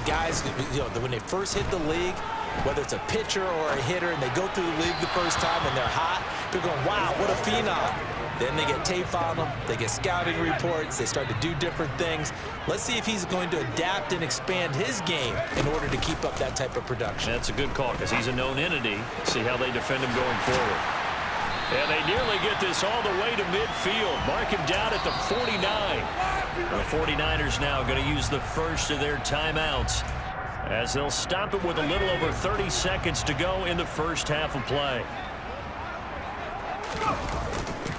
guys, when they first hit the league, whether it's a pitcher or a hitter, and they go through the league the first time and they're hot, people are going, wow, what a phenom. Then they get tape on them, they get scouting reports, they start to do different things. Let's see if he's going to adapt and expand his game in order to keep up that type of production. That's a good call because he's a known entity. See how they defend him going forward. And they nearly get this all the way to midfield. Mark him down at the 49. The 49ers now going to use the first of their timeouts as they'll stop it with a little over 30 seconds to go in the first half of play.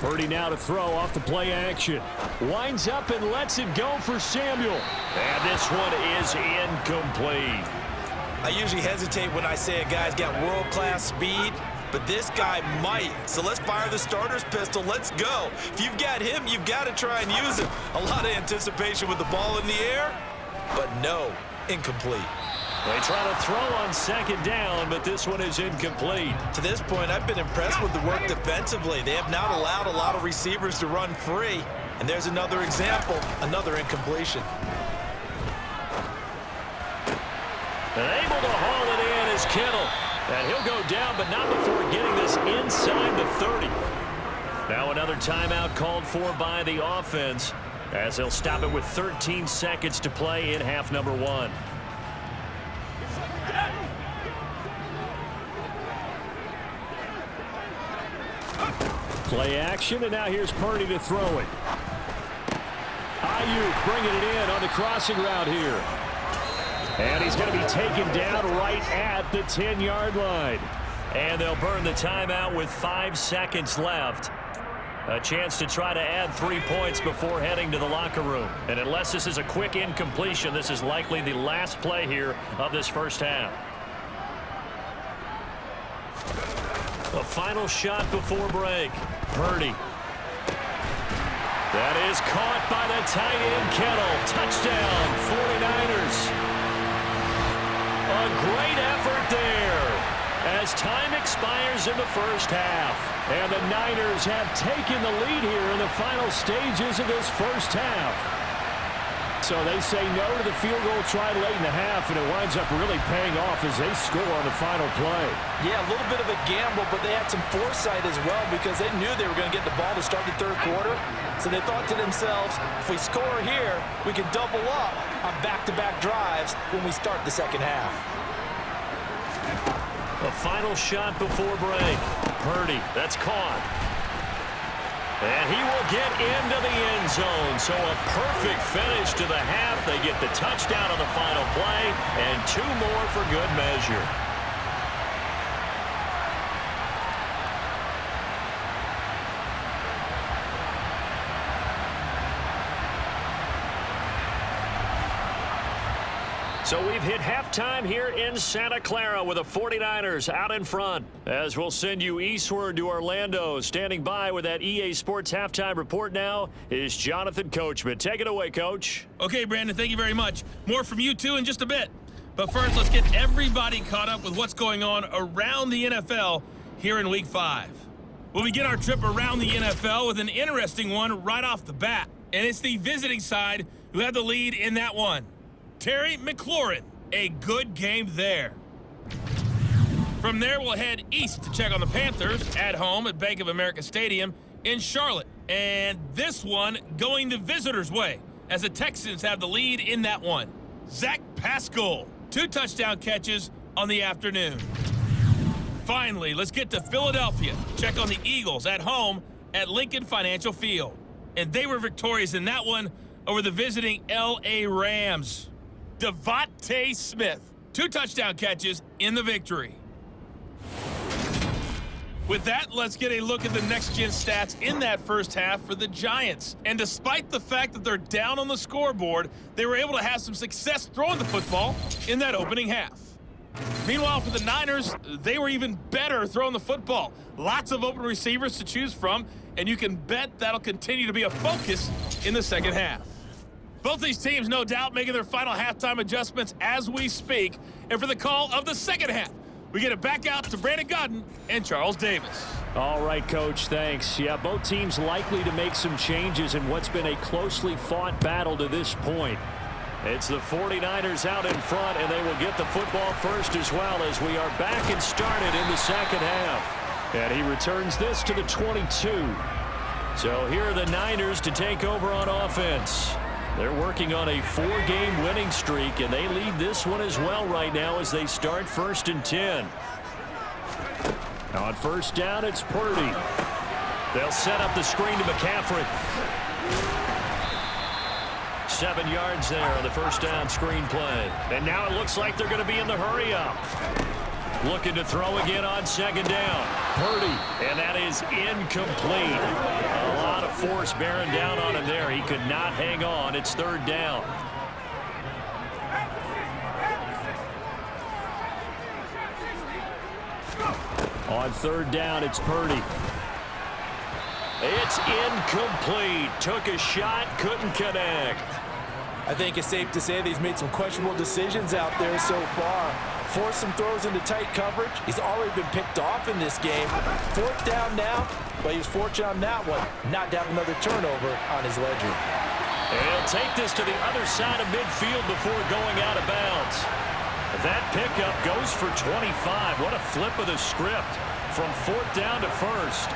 Purdy now to throw off the play action. Winds up and lets it go for Samuel. And this one is incomplete. I usually hesitate when I say a guy's got world-class speed, but this guy might. So let's fire the starter's pistol. Let's go. If you've got him, you've got to try and use him. A lot of anticipation with the ball in the air, but no, incomplete. They try to throw on second down, but this one is incomplete. To this point, I've been impressed with the work defensively. They have not allowed a lot of receivers to run free. And there's another example, another incompletion. And able to haul it in is Kittle. And he'll go down, but not before getting this inside the 30. Now another timeout called for by the offense as they'll stop it with 13 seconds to play in half number one. Play action, and now here's Purdy to throw it. Ayuk bringing it in on the crossing route here. And he's going to be taken down right at the 10-yard line. And they'll burn the timeout with 5 seconds left. A chance to try to add 3 points before heading to the locker room. And unless this is a quick incompletion, this is likely the last play here of this first half. A final shot before break. Purdy. That is caught by the tight end Kittle. Touchdown, 49ers. A great effort there as time expires in the first half. And the Niners have taken the lead here in the final stages of this first half. So they say no to the field goal try late in the half, and it winds up really paying off as they score on the final play. Yeah, a little bit of a gamble, but they had some foresight as well because they knew they were going to get the ball to start the third quarter. So they thought to themselves, if we score here, we can double up on back-to-back drives when we start the second half. A final shot before break. Purdy, that's caught. And he will get into the end zone. So a perfect finish to the half. They get the touchdown on the final play, and 2 more for good measure. So we've hit halftime here in Santa Clara with the 49ers out in front. As we'll send you eastward to Orlando. Standing by with that EA Sports halftime report now is Jonathan Coachman. Take it away, Coach. Okay, Brandon, thank you very much. More from you, too, in just a bit. But first, let's get everybody caught up with what's going on around the NFL here in Week 5. We'll begin our trip around the NFL with an interesting one right off the bat. And it's the visiting side who have the lead in that one. Terry McLaurin, a good game there. From there, we'll head east to check on the Panthers at home at Bank of America Stadium in Charlotte. And this one going the visitors' way as the Texans have the lead in that one. Zach Pascal, 2 touchdown catches on the afternoon. Finally, let's get to Philadelphia. Check on the Eagles at home at Lincoln Financial Field. And they were victorious in that one over the visiting L.A. Rams. Devontae Smith, 2 touchdown catches in the victory. With that, let's get a look at the next-gen stats in that first half for the Giants. And despite the fact that they're down on the scoreboard, they were able to have some success throwing the football in that opening half. Meanwhile, for the Niners, they were even better throwing the football. Lots of open receivers to choose from, and you can bet that'll continue to be a focus in the second half. Both these teams, no doubt, making their final halftime adjustments as we speak. And for the call of the second half, we get it back out to Brandon Godden and Charles Davis. All right, Coach, thanks. Yeah, both teams likely to make some changes in what's been a closely fought battle to this point. It's the 49ers out in front, and they will get the football first as well as we are back and started in the second half. And he returns this to the 22. So here are the Niners to take over on offense. They're working on a 4-game winning streak, and they lead this one as well right now as they start 1st and 10. On first down, it's Purdy. They'll set up the screen to McCaffrey. 7 yards there on the first down screen play. And now it looks like they're going to be in the hurry up. Looking to throw again on 2nd down. Purdy, and that is incomplete. A lot of force bearing down on him there. He could not hang on. It's 3rd down. On 3rd down, it's Purdy. It's incomplete. Took a shot, couldn't connect. I think it's safe to say that he's made some questionable decisions out there so far. Forced some throws into tight coverage. He's already been picked off in this game. 4th down now, but he was fortunate on that one. Not to have another turnover on his ledger. And he'll take this to the other side of midfield before going out of bounds. That pickup goes for 25. What a flip of the script from 4th down to 1st.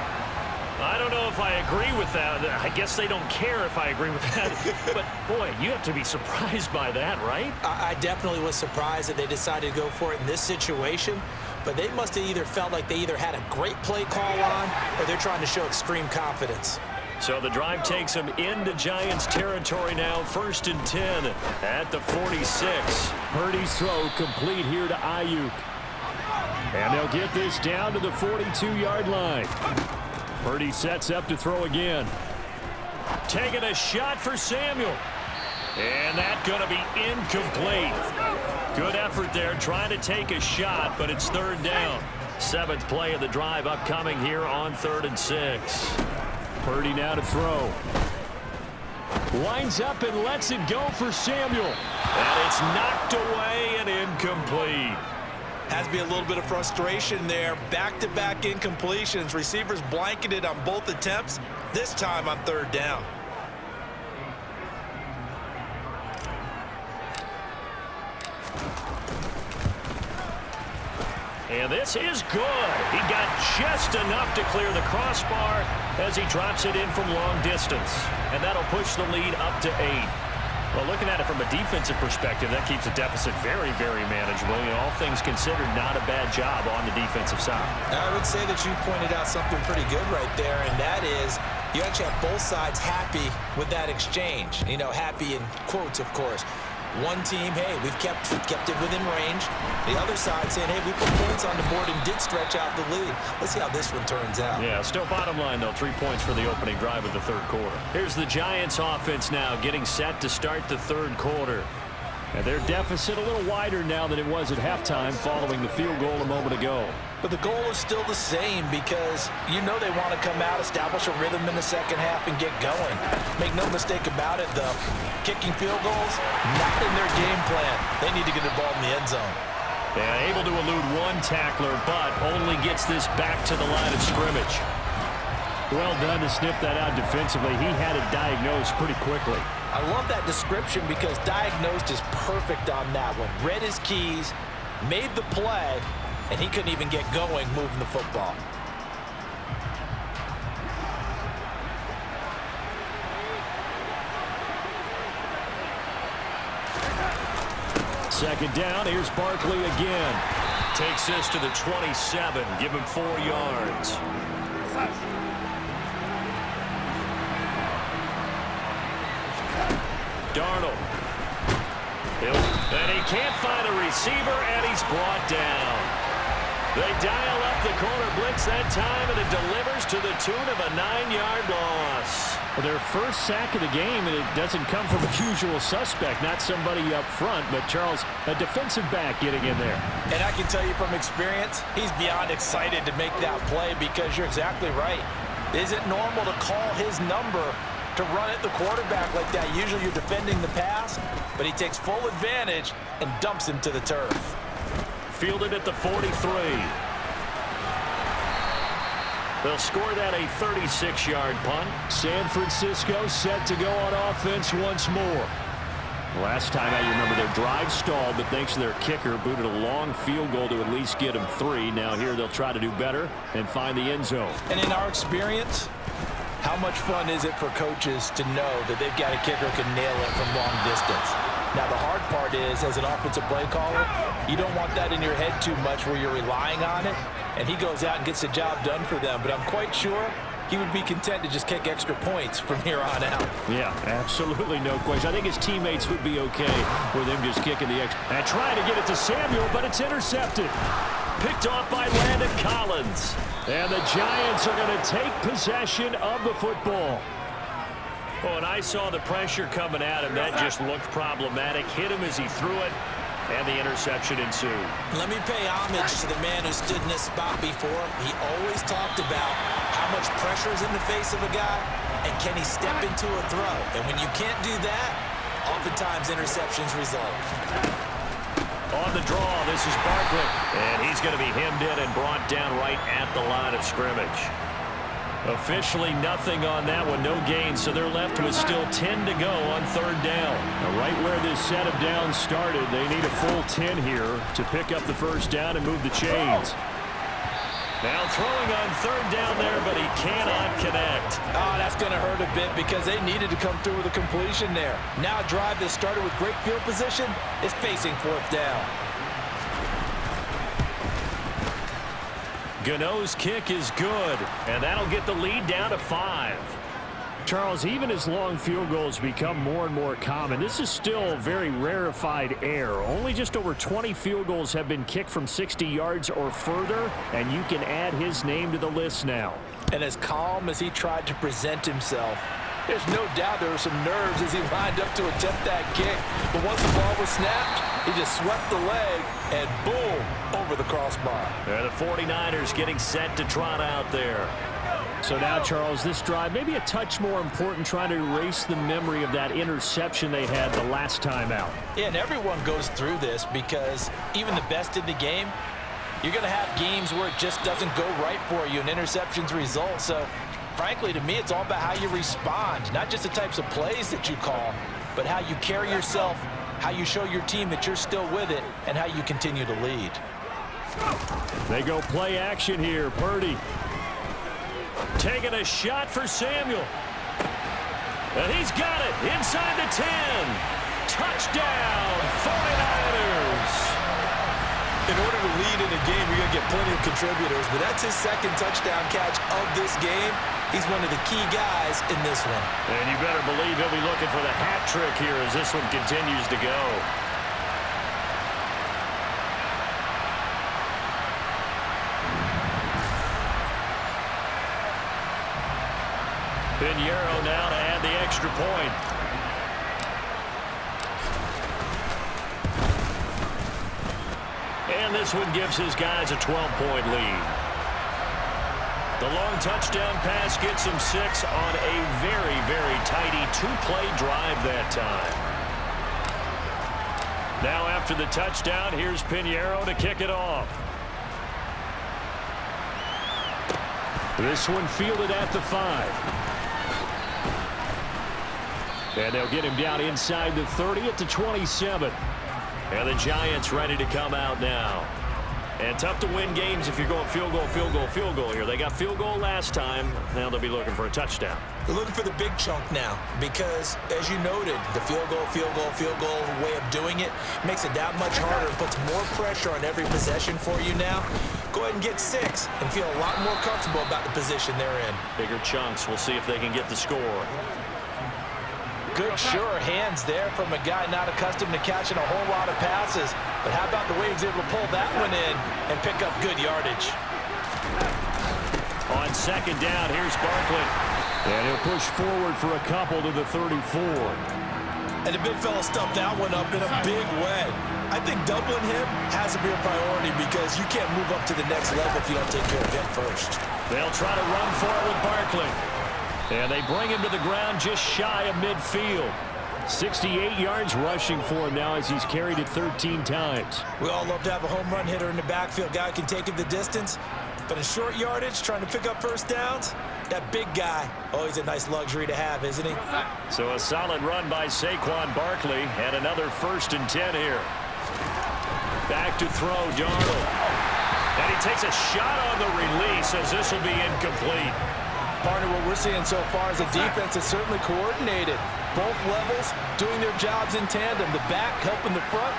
I don't know if I agree with that. I guess they don't care if I agree with that. But, boy, you have to be surprised by that, right? I definitely was surprised that they decided to go for it in this situation. But they must have either felt like they either had a great play call on or they're trying to show extreme confidence. So the drive takes them into Giants territory now. 1st and 10 at the 46. Purdy's throw complete here to Ayuk. And they'll get this down to the 42-yard line. Purdy sets up to throw again. Taking a shot for Samuel. And that's going to be incomplete. Good effort there trying to take a shot, but it's 3rd down. 7th play of the drive upcoming here on 3rd and 6. Purdy now to throw. Winds up and lets it go for Samuel. And it's knocked away and incomplete. Has to be a little bit of frustration there. Back-to-back incompletions. Receivers blanketed on both attempts, this time on 3rd down. And this is good. He got just enough to clear the crossbar as he drops it in from long distance. And that'll push the lead up to 8. Well, looking at it from a defensive perspective, that keeps the deficit very, very manageable. You know, all things considered, not a bad job on the defensive side. I would say that you pointed out something pretty good right there, and that is you actually have both sides happy with that exchange. You know, happy in quotes, of course. One team, hey, we've kept it within range. The other side saying, hey, we put points on the board and did stretch out the lead. Let's see how this one turns out. Yeah, still bottom line, though, 3 points for the opening drive of the 3rd quarter. Here's the Giants offense now getting set to start the 3rd quarter. And their deficit a little wider now than it was at halftime following the field goal a moment ago. But the goal is still the same because you know they want to come out, establish a rhythm in the second half, and get going. Make no mistake about it, though. Kicking field goals, not in their game plan. They need to get the ball in the end zone. Yeah, able to elude one tackler, but only gets this back to the line of scrimmage. Well done to sniff that out defensively. He had it diagnosed pretty quickly. I love that description because diagnosed is perfect on that one. Read his keys, made the play, and he couldn't even get going moving the football. Second down, here's Barkley again. Takes this to the 27, give him 4 yards. Darnold. And he can't find a receiver, and he's brought down. They dial up the corner blitz that time, and it delivers to the tune of a 9-yard loss. Well, their first sack of the game, and it doesn't come from a usual suspect, not somebody up front, but Charles, a defensive back getting in there. And I can tell you from experience, he's beyond excited to make that play because you're exactly right. Is it normal to call his number to run at the quarterback like that? Usually you're defending the pass, but he takes full advantage and dumps him to the turf. Fielded at the 43. They'll score that a 36-yard punt. San Francisco set to go on offense once more. Last time out, you remember their drive stalled, but thanks to their kicker, booted a long field goal to at least get them 3. Now here they'll try to do better and find the end zone. And in our experience, how much fun is it for coaches to know that they've got a kicker who can nail it from long distance? Now, the hard part is, as an offensive play caller, you don't want that in your head too much where you're relying on it, and he goes out and gets the job done for them. But I'm quite sure he would be content to just kick extra points from here on out. Yeah, absolutely no question. I think his teammates would be okay with him just kicking the extra. And trying to get it to Samuel, but it's intercepted. Picked off by Landon Collins. And the Giants are going to take possession of the football. Oh, and I saw the pressure coming at him. That just looked problematic. Hit him as he threw it, and the interception ensued. Let me pay homage to the man who stood in this spot before. He always talked about how much pressure is in the face of a guy, and can he step into a throw. And when you can't do that, oftentimes interceptions result. On the draw, this is Barkley, and he's going to be hemmed in and brought down right at the line of scrimmage. Officially nothing on that one, no gain, so they're left with still 10 to go on 3rd down. Now, right where this set of downs started, they need a full 10 here to pick up the first down and move the chains. Now throwing on 3rd down there, but he cannot connect. Oh, that's going to hurt a bit because they needed to come through with a completion there. Now a drive that started with great field position is facing 4th down. Gano's kick is good, and that'll get the lead down to 5. Charles, even as long field goals become more and more common, this is still very rarefied air. Only just over 20 field goals have been kicked from 60 yards or further, and you can add his name to the list now. And as calm as he tried to present himself, there's no doubt there were some nerves as he lined up to attempt that kick. But once the ball was snapped, he just swept the leg and boom, over the crossbar. And the 49ers getting set to trot out there. So now, Charles, this drive maybe a touch more important, trying to erase the memory of that interception they had the last time out. Yeah, and everyone goes through this because even the best in the game, you're going to have games where it just doesn't go right for you and interceptions result. So, frankly, to me, it's all about how you respond, not just the types of plays that you call, but how you carry yourself, how you show your team that you're still with it, and how you continue to lead. They go play action here. Purdy taking a shot for Samuel. And he's got it inside the 10. Touchdown, 49ers. In order to lead in a game, you're going to get plenty of contributors, but that's his 2nd touchdown catch of this game. He's one of the key guys in this one. And you better believe he'll be looking for the hat trick here as this one continues to go. Pinheiro now to add the extra point. And this one gives his guys a 12-point lead. The long touchdown pass gets him 6 on a very, very tidy 2-play drive that time. Now after the touchdown, here's Pinheiro to kick it off. This one fielded at the 5. And they'll get him down inside the 30 at the 27. And the Giants ready to come out now. And tough to win games if you're going field goal, field goal, field goal here. They got field goal last time. Now they'll be looking for a touchdown. They're looking for the big chunk now because, as you noted, the field goal way of doing it makes it that much harder and puts more pressure on every possession for you now. Go ahead and get 6 and feel a lot more comfortable about the position they're in. Bigger chunks. We'll see if they can get the score. Good, sure hands there from a guy not accustomed to catching a whole lot of passes. But how about the way he was able to pull that one in and pick up good yardage? On 2nd down, here's Barkley. And he'll push forward for a couple to the 34. And the big fella stuffed that one up in a big way. I think doubling him has to be a priority because you can't move up to the next level if you don't take care of him first. They'll try to run for it with Barkley. And they bring him to the ground just shy of midfield. 68 yards rushing for him now as he's carried it 13 times. We all love to have a home run hitter in the backfield. Guy can take it the distance. But in short yardage, trying to pick up first downs, that big guy, always a nice luxury to have, isn't he? So a solid run by Saquon Barkley, and another 1st and 10 here. Back to throw, Darnold. And he takes a shot on the release as this will be incomplete. Partner, what we're seeing so far is a defense that's certainly coordinated. Both levels doing their jobs in tandem. The back helping the front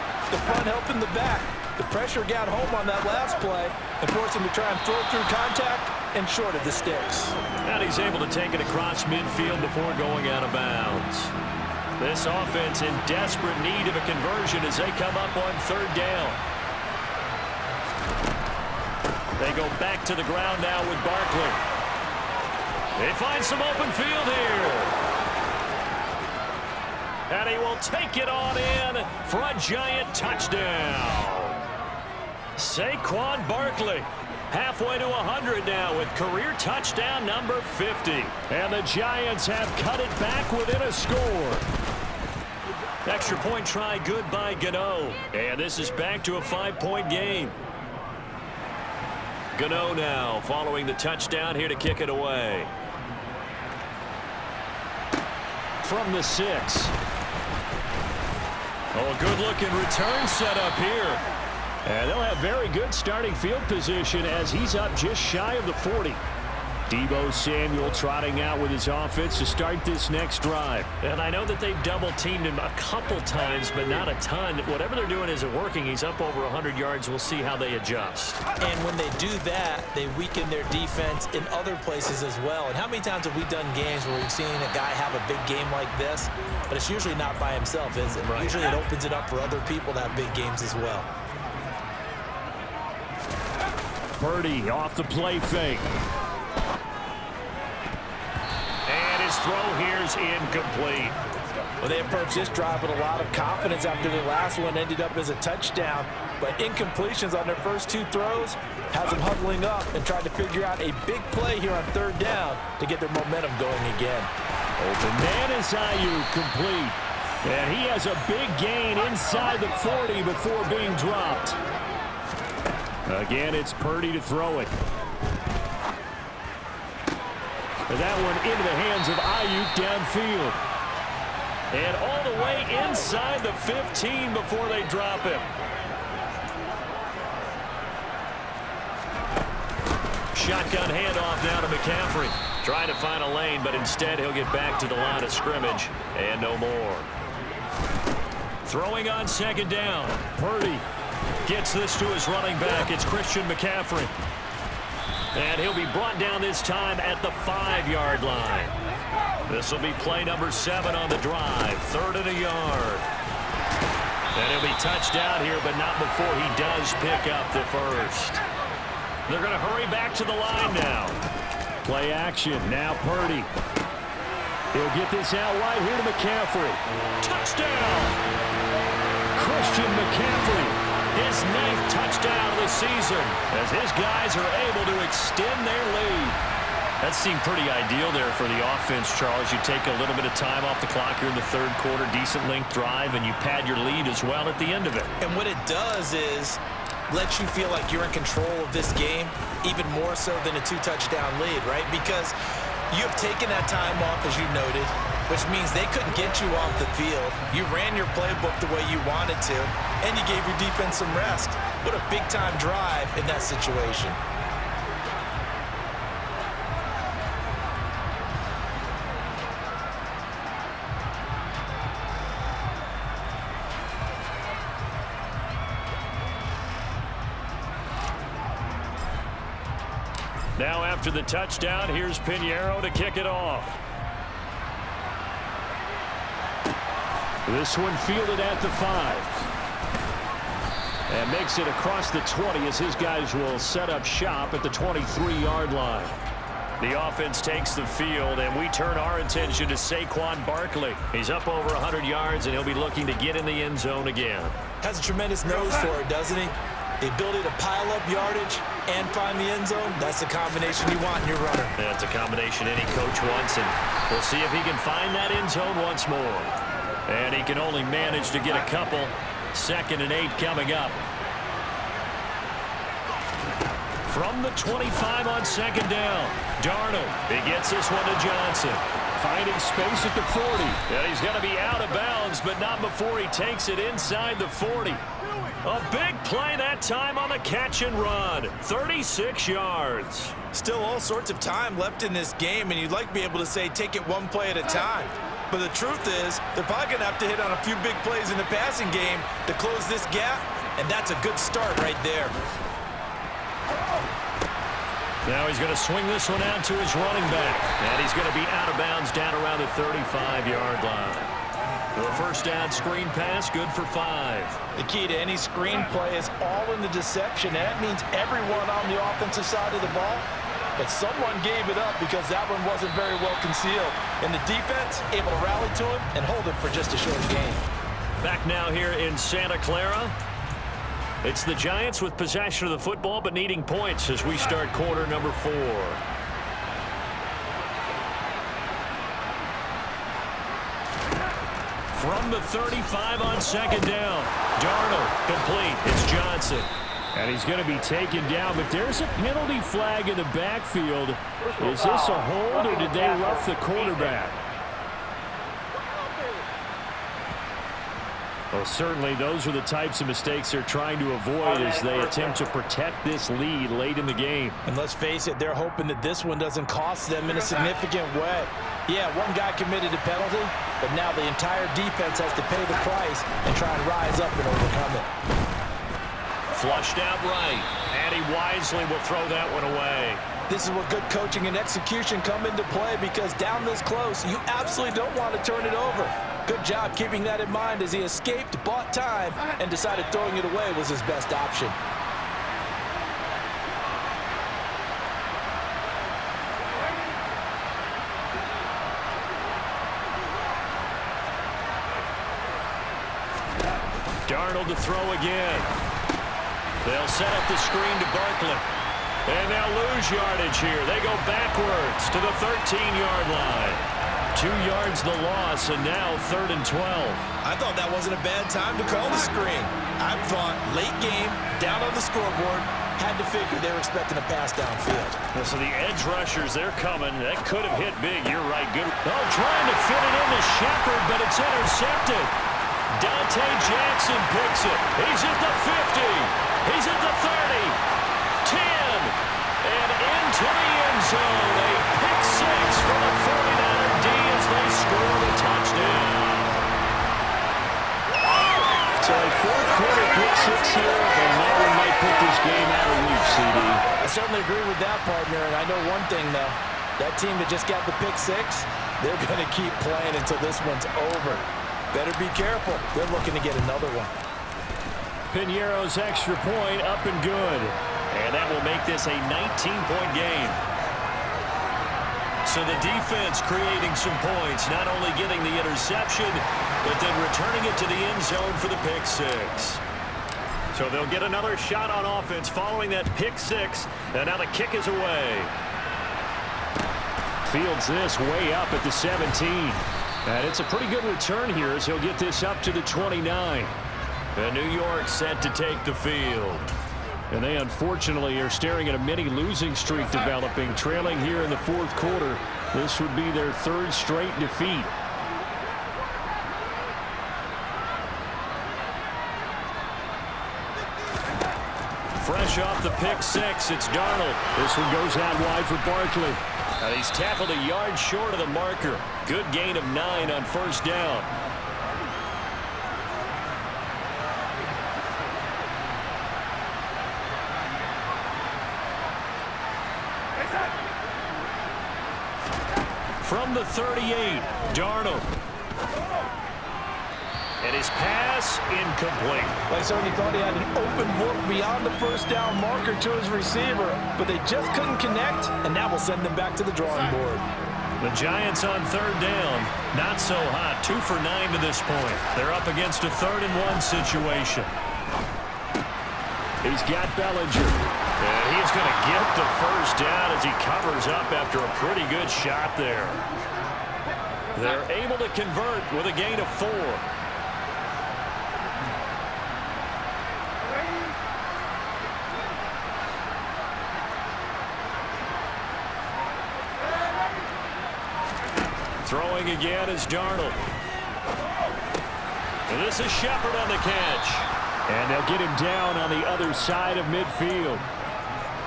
helping the back. The pressure got home on that last play and forced him to try and throw through contact and short of the sticks. And he's able to take it across midfield before going out of bounds. This offense in desperate need of a conversion as they come up on 3rd down. They go back to the ground now with Barkley. They find some open field here. And he will take it on in for a giant touchdown. Saquon Barkley halfway to 100 now with career touchdown number 50. And the Giants have cut it back within a score. Extra point try good by Gano. And this is back to a 5-point game. Gano now following the touchdown here to kick it away. From the 6. Oh, a good-looking return set up here. And they'll have very good starting field position as he's up just shy of the 40. Deebo Samuel trotting out with his offense to start this next drive. And I know that they've double-teamed him a couple times, but not a ton. Whatever they're doing isn't working. He's up over 100 yards. We'll see how they adjust. And when they do that, they weaken their defense in other places as well. And how many times have we done games where we've seen a guy have a big game like this, but it's usually not by himself, is it? Right. Usually it opens it up for other people to have big games as well. Purdy off the play fake. And his throw here is incomplete. Well, they approached this drive with a lot of confidence after the last one ended up as a touchdown. But incompletions on their first 2 throws has them huddling up and trying to figure out a big play here on 3rd down to get their momentum going again. Open man is Ayuk, complete. And he has a big gain inside the 40 before being dropped. Again, it's Purdy to throw it. And that one into the hands of Ayuk downfield. And all the way inside the 15 before they drop him. Shotgun handoff now to McCaffrey. Trying to find a lane, but instead he'll get back to the line of scrimmage. And no more. Throwing on 2nd down. Purdy gets this to his running back. It's Christian McCaffrey. And he'll be brought down this time at the 5-yard line. This will be play number 7 on the drive. 3rd and a yard. And he'll be touched down here, but not before he does pick up the first. They're going to hurry back to the line now. Play action. Now Purdy. He'll get this out wide here to McCaffrey. Touchdown! Christian McCaffrey. His 9th touchdown of the season as his guys are able to extend their lead. That seemed pretty ideal there for the offense, Charles. You take a little bit of time off the clock here in the 3rd quarter, decent length drive, and you pad your lead as well at the end of it. And what it does is lets you feel like you're in control of this game, even more so than a 2-touchdown lead, right? Because you have taken that time off, as you noted, which means they couldn't get you off the field. You ran your playbook the way you wanted to, and you gave your defense some rest. What a big-time drive in that situation. Now after the touchdown, here's Pinheiro to kick it off. This one fielded at the 5. And makes it across the 20 as his guys will set up shop at the 23-yard line. The offense takes the field, and we turn our attention to Saquon Barkley. He's up over 100 yards, and he'll be looking to get in the end zone again. Has a tremendous nose for it, doesn't he? The ability to pile up yardage and find the end zone, that's the combination you want in your runner. That's a combination any coach wants, and we'll see if he can find that end zone once more. And he can only manage to get a couple. 2nd and 8 coming up. From the 25 on second down, Darnold. He gets this one to Johnson. Finding space at the 40. And he's going to be out of bounds, but not before he takes it inside the 40. A big play that time on the catch and run. 36 yards. Still all sorts of time left in this game, and you'd like to be able to say take it one play at a time. But the truth is, they're probably going to have to hit on a few big plays in the passing game to close this gap, and that's a good start right there. Now he's going to swing this one out to his running back. And he's going to be out of bounds down around the 35-yard line. The first down screen pass, good for 5. The key to any screen play is all in the deception. That means everyone on the offensive side of the ball. But someone gave it up because that one wasn't very well concealed. And the defense able to rally to him and hold it for just a short game. Back now here in Santa Clara. It's the Giants with possession of the football but needing points as we start quarter number 4. From the 35 on second down. Darnold complete. It's Johnson. And he's going to be taken down, but there's a penalty flag in the backfield. Is this a hold or did they rough the quarterback? Well, certainly those are the types of mistakes they're trying to avoid as they attempt to protect this lead late in the game. And let's face it, they're hoping that this one doesn't cost them in a significant way. Yeah, one guy committed a penalty, but now the entire defense has to pay the price and try and rise up and overcome it. Flushed out right, and he wisely will throw that one away. This is where good coaching and execution come into play because down this close, you absolutely don't want to turn it over. Good job keeping that in mind as he escaped, bought time, and decided throwing it away was his best option. Darnold to throw again. They'll set up the screen to Barkley. And they'll lose yardage here. They go backwards to the 13-yard line. 2 yards the loss, and now 3rd and 12. I thought that wasn't a bad time to call the screen. I thought late game, down on the scoreboard, had to figure they were expecting a pass downfield. So the edge rushers, they're coming. That could have hit big. You're right. Good. Oh, trying to fit it into Shepard, but it's intercepted. Dante Jackson picks it. He's at the 50. He's at the 30. 10. And into the end zone. A pick 6 for the 49er D as they score the touchdown. So a fourth quarter pick 6 here, and that one might put this game out of reach, CD. I certainly agree with that, partner. And I know one thing, though. That team that just got the pick 6, they're going to keep playing until this one's over. Better be careful. They're looking to get another one. Piñeiro's extra point up and good. And that will make this a 19-point game. So the defense creating some points, not only getting the interception, but then returning it to the end zone for the pick 6. So they'll get another shot on offense following that pick 6. And now the kick is away. Fields this way up at the 17. And it's a pretty good return here as he'll get this up to the 29. And New York set to take the field. And they unfortunately are staring at a mini losing streak developing, trailing here in the fourth quarter. This would be their 3rd straight defeat. Fresh off the pick 6, it's Darnold. This one goes out wide for Barkley. And he's tackled a yard short of the marker. Good gain of 9 on first down. From the 38, Darnold. And his pass incomplete. I certainly thought he had an open look beyond the first down marker to his receiver, but they just couldn't connect, and that will send them back to the drawing board. The Giants on 3rd down. Not so hot. 2 for 9 to this point. They're up against a 3rd and 1 situation. He's got Bellinger. And he's going to get the first down as he covers up after a pretty good shot there. They're able to convert with a gain of 4. Throwing again is Darnold. And this is Shepard on the catch. And they'll get him down on the other side of midfield.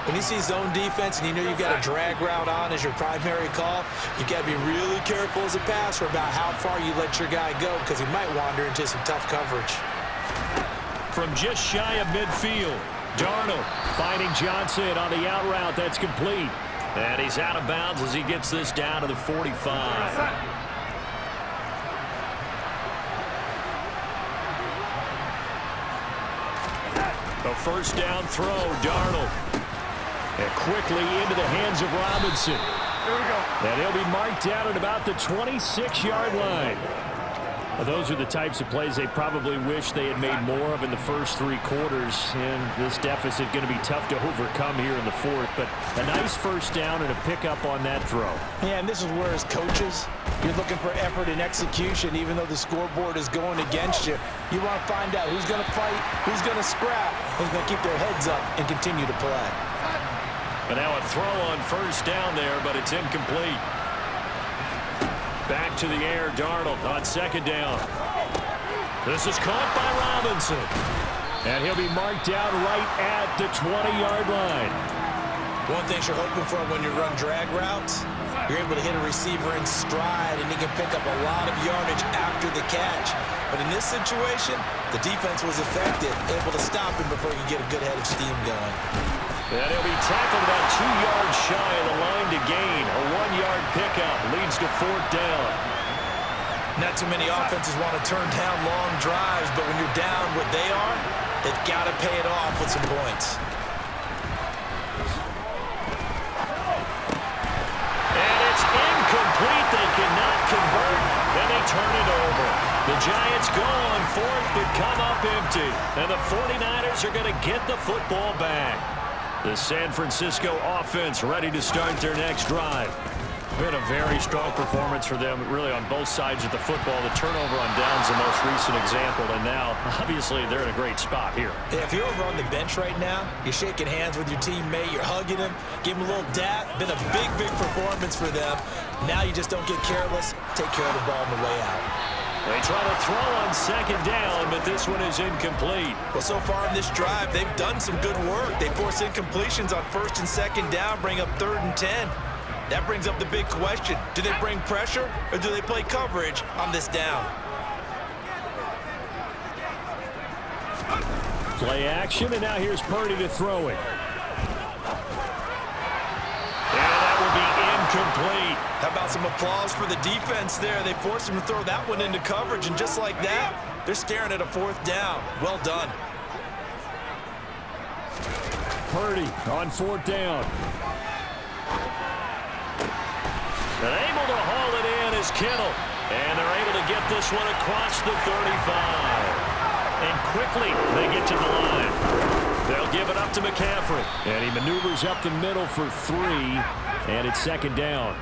When you see zone defense and you know you've got a drag route on as your primary call, you got to be really careful as a passer about how far you let your guy go because he might wander into some tough coverage. From just shy of midfield, Darnold finding Johnson on the out route. That's complete. And he's out of bounds as he gets this down to the 45. A first down throw, Darnold. And quickly into the hands of Robinson. Here we go. And he'll be marked down at about the 26-yard line. Well, those are the types of plays they probably wish they had made more of in the first 3 quarters. And this deficit going to be tough to overcome here in the 4th. But a nice first down and a pickup on that throw. Yeah, and this is where as coaches, you're looking for effort and execution, even though the scoreboard is going against you. You want to find out who's going to fight, who's going to scrap, who's going to keep their heads up and continue to play. And now a throw on first down there, but it's incomplete. Back to the air, Darnold on second down. This is caught by Robinson. And he'll be marked down right at the 20-yard line. One thing you're hoping for when you run drag routes, you're able to hit a receiver in stride, and he can pick up a lot of yardage after the catch. But in this situation, the defense was effective, able to stop him before he could get a good head of steam going. And he'll be tackled about 2 yards shy of the line to gain. A 1-yard pickup leads to 4th down. Not too many offenses want to turn down long drives, but when you're down what they are, they've got to pay it off with some points. And it's incomplete. They cannot convert, and they turn it over. The Giants go on 4th, but come up empty. And the 49ers are going to get the football back. The San Francisco offense ready to start their next drive. Been a very strong performance for them, really, on both sides of the football. The turnover on downs, the most recent example, and now, obviously, they're in a great spot here. Yeah, if you're over on the bench right now, you're shaking hands with your teammate, you're hugging him, give him a little dap. Been a big, big performance for them. Now you just don't get careless. Take care of the ball on the way out. They try to throw on second down, but this one is incomplete. Well, so far in this drive, they've done some good work. They force incompletions on first and second down, bring up 3rd and 10. That brings up the big question. Do they bring pressure, or do they play coverage on this down? Play action, and now here's Purdy to throw it. Incomplete. How about some applause for the defense there? They forced him to throw that one into coverage, and just like that, they're staring at a 4th down. Well done. Purdy on 4th down. And able to haul it in is Kittle. And they're able to get this one across the 35. And quickly they get to the line. They'll give it up to McCaffrey. And he maneuvers up the middle for 3. And it's second down.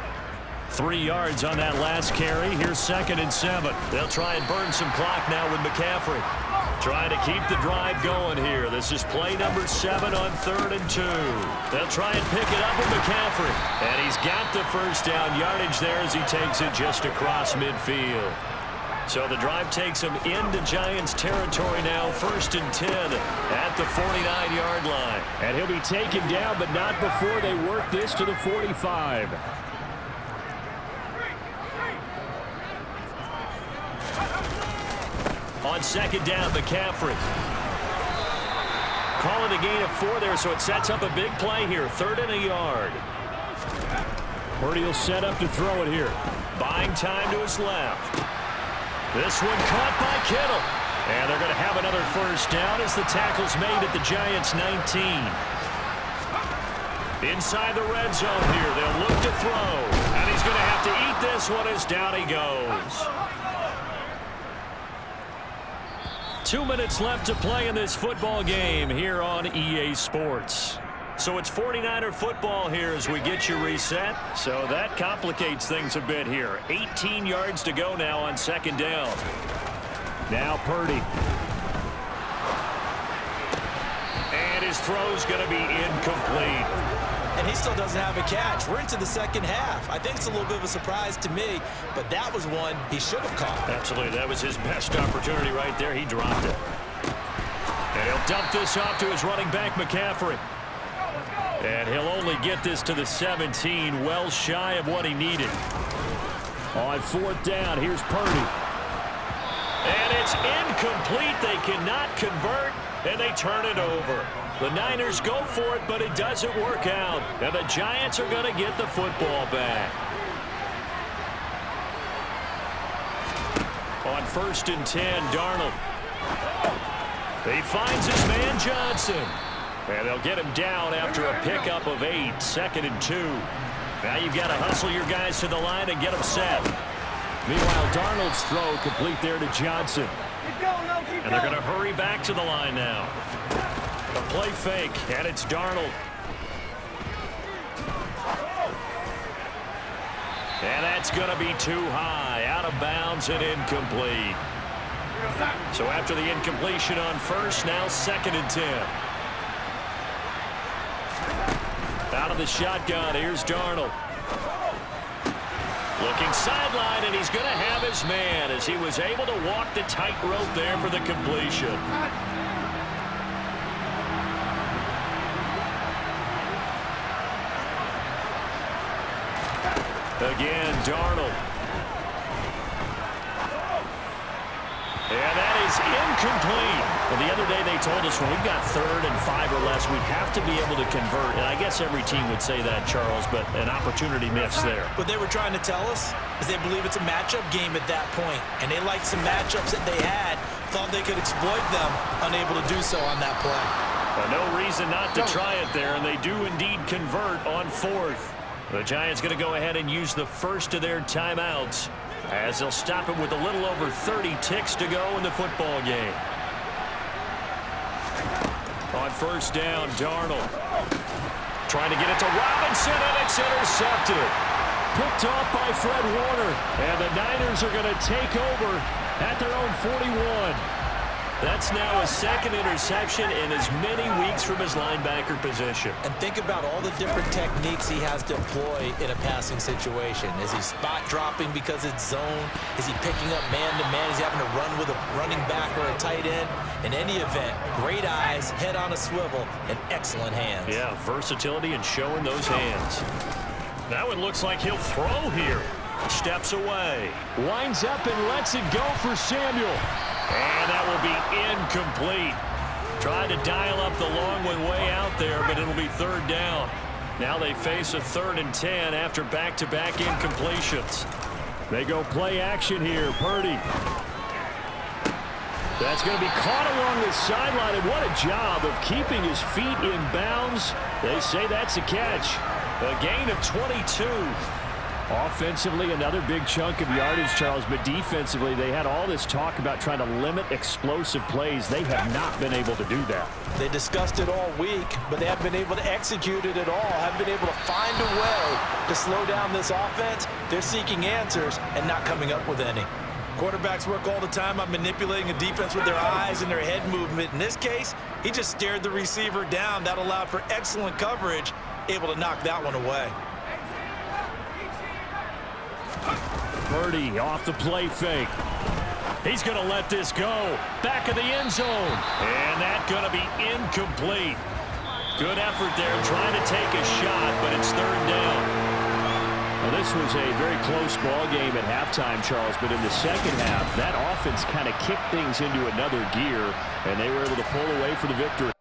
3 yards on that last carry. Here's 2nd and 7. They'll try and burn some clock now with McCaffrey. Trying to keep the drive going here. This is play number 7 on 3rd and 2. They'll try and pick it up with McCaffrey. And he's got the first down yardage there as he takes it just across midfield. So the drive takes him into Giants territory now, 1st and 10 at the 49-yard line. And he'll be taken down, but not before they work this to the 45. On second down, McCaffrey. Calling a gain of 4 there, so it sets up a big play here, 3rd and a yard. Purdy will set up to throw it here. Buying time to his left. This one caught by Kittle. And they're going to have another first down as the tackle's made at the Giants' 19. Inside the red zone here. They'll look to throw. And he's going to have to eat this one as down he goes. 2 minutes left to play in this football game here on EA Sports. So it's 49er football here as we get you reset. So that complicates things a bit here. 18 yards to go now on second down. Now Purdy. And his throw's going to be incomplete. and he still doesn't have a catch. We're into the second half. I think it's a little bit of a surprise to me, but that was one he should have caught. Absolutely. That was his best opportunity right there. He dropped it. And he'll dump this off to his running back, McCaffrey. And he'll only get this to the 17, well shy of what he needed. On fourth down, here's Purdy. And it's incomplete. They cannot convert, and they turn it over. The Niners go for it, but it doesn't work out. And the Giants are going to get the football back. On 1st and 10, Darnold. He finds his man Johnson. And they'll get him down after a pickup of 8, 2nd and 2. Now you've got to hustle your guys to the line and get them set. Meanwhile, Darnold's throw complete there to Johnson. And they're going to hurry back to the line now. A play fake, and it's Darnold. And that's going to be too high, out of bounds and incomplete. So after the incompletion on first, now 2nd and 10. Out of the shotgun, here's Darnold. Looking sideline, and he's going to have his man as he was able to walk the tightrope there for the completion. Again, Darnold. And that is incomplete. Well, the other day they told us when we've got 3rd and 5 or less, we have to be able to convert. And I guess every team would say that, Charles, but an opportunity missed there. What they were trying to tell us is they believe it's a matchup game at that point. And they liked some matchups that they had, thought they could exploit them, unable to do so on that play. Well, no reason not to try it there, and they do indeed convert on 4th. The Giants going to go ahead and use the first of their timeouts as they'll stop it with a little over 30 ticks to go in the football game. On 1st down, Darnold trying to get it to Robinson, and it's intercepted. Picked off by Fred Warner, and the Niners are going to take over at their own 41. That's now a 2nd interception in as many weeks from his linebacker position. And think about all the different techniques he has to employ in a passing situation. Is he spot dropping because it's zone? Is he picking up man-to-man? Is he having to run with a running back or a tight end? In any event, great eyes, head on a swivel, and excellent hands. Yeah, versatility and showing those hands. That one looks like he'll throw here. Steps away. Winds up and lets it go for Samuel. And that will be incomplete. Tried to dial up the long one way out there, but it'll be 3rd down. Now they face a 3rd and 10 after back-to-back incompletions. They go play action here. Purdy. That's going to be caught along the sideline, and what a job of keeping his feet in bounds. They say that's a catch. A gain of 22. Offensively, another big chunk of yardage, Charles, but defensively, they had all this talk about trying to limit explosive plays. They have not been able to do that. They discussed it all week, but they haven't been able to execute it at all, haven't been able to find a way to slow down this offense. They're seeking answers and not coming up with any. Quarterbacks work all the time on manipulating a defense with their eyes and their head movement. In this case, he just stared the receiver down. That allowed for excellent coverage, able to knock that one away. Purdy off the play fake. He's going to let this go. Back of the end zone. And that's going to be incomplete. Good effort there trying to take a shot, but it's 3rd down. Well, this was a very close ball game at halftime, Charles, but in the second half, that offense kind of kicked things into another gear, and they were able to pull away for the victory.